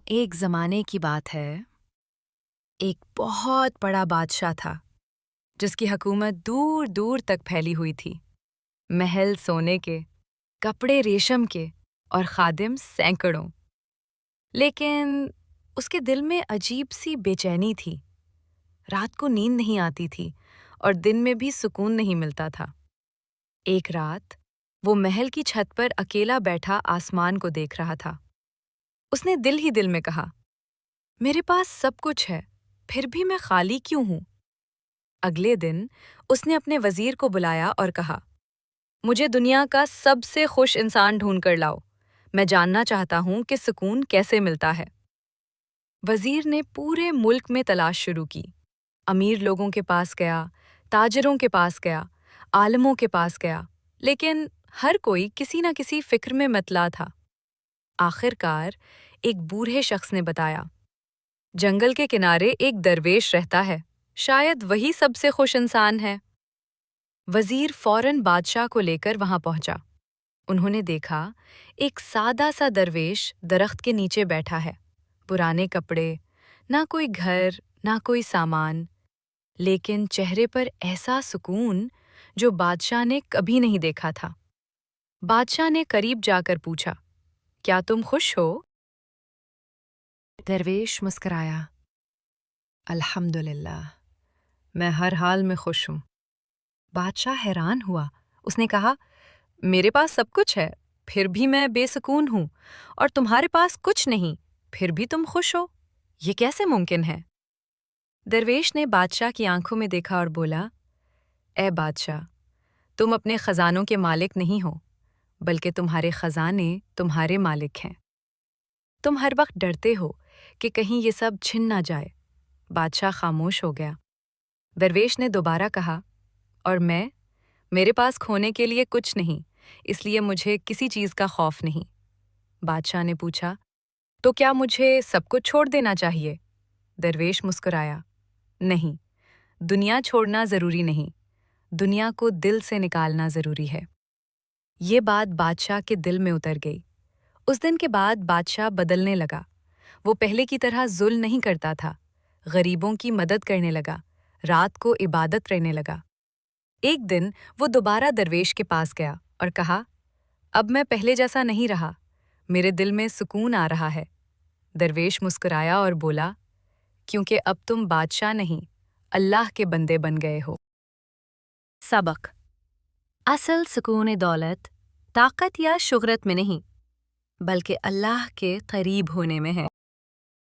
ایک زمانے کی بات ہے، ایک بہت بڑا بادشاہ تھا جس کی حکومت دور دور تک پھیلی ہوئی تھی۔ محل سونے کے، کپڑے ریشم کے اور خادم سینکڑوں۔ لیکن اس کے دل میں عجیب سی بے چینی تھی۔ رات کو نیند نہیں آتی تھی اور دن میں بھی سکون نہیں ملتا تھا۔ ایک رات وہ محل کی چھت پر اکیلا بیٹھا آسمان کو دیکھ رہا تھا۔ اس نے دل ہی دل میں کہا، میرے پاس سب کچھ ہے، پھر بھی میں خالی کیوں ہوں؟ اگلے دن اس نے اپنے وزیر کو بلایا اور کہا، مجھے دنیا کا سب سے خوش انسان ڈھونڈ کر لاؤ، میں جاننا چاہتا ہوں کہ سکون کیسے ملتا ہے۔ وزیر نے پورے ملک میں تلاش شروع کی، امیر لوگوں کے پاس گیا، تاجروں کے پاس گیا، عالموں کے پاس گیا، لیکن ہر کوئی کسی نہ کسی فکر میں متلا تھا۔ آخر کار ایک بوڑھے شخص نے بتایا، جنگل کے کنارے ایک درویش رہتا ہے، شاید وہی سب سے خوش انسان ہے۔ وزیر فوراً بادشاہ کو لے کر وہاں پہنچا۔ انہوں نے دیکھا ایک سادہ سا درویش درخت کے نیچے بیٹھا ہے، پرانے کپڑے، نہ کوئی گھر، نہ کوئی سامان، لیکن چہرے پر ایسا سکون جو بادشاہ نے کبھی نہیں دیکھا تھا۔ بادشاہ نے قریب جا کر پوچھا، کیا تم خوش ہو؟ درویش مسکرایا، الحمدللہ، میں ہر حال میں خوش ہوں۔ بادشاہ حیران ہوا۔ اس نے کہا، میرے پاس سب کچھ ہے، پھر بھی میں بے سکون ہوں، اور تمہارے پاس کچھ نہیں، پھر بھی تم خوش ہو؟ یہ کیسے ممکن ہے؟ درویش نے بادشاہ کی آنکھوں میں دیکھا اور بولا، اے بادشاہ، تم اپنے خزانوں کے مالک نہیں ہو، بلکہ تمہارے خزانے تمہارے مالک ہیں۔ تم ہر وقت ڈرتے ہو کہ کہیں یہ سب چھن نہ جائے۔ بادشاہ خاموش ہو گیا۔ درویش نے دوبارہ کہا، اور میرے پاس کھونے کے لیے کچھ نہیں، اس لیے مجھے کسی چیز کا خوف نہیں۔ بادشاہ نے پوچھا، تو کیا مجھے سب کچھ چھوڑ دینا چاہیے؟ درویش مسکرایا، نہیں، دنیا چھوڑنا ضروری نہیں، دنیا کو دل سے نکالنا ضروری ہے۔ یہ بات بادشاہ کے دل میں اتر گئی۔ اس دن کے بعد بادشاہ بدلنے لگا۔ وہ پہلے کی طرح ظلم نہیں کرتا تھا، غریبوں کی مدد کرنے لگا، رات کو عبادت کرنے لگا۔ ایک دن وہ دوبارہ درویش کے پاس گیا اور کہا، اب میں پہلے جیسا نہیں رہا، میرے دل میں سکون آ رہا ہے۔ درویش مسکرایا اور بولا، کیونکہ اب تم بادشاہ نہیں، اللہ کے بندے بن گئے ہو۔ سبق: اصل سکون دولت طاقت یا شہرت میں نہیں، بلکہ اللہ کے قریب ہونے میں ہے۔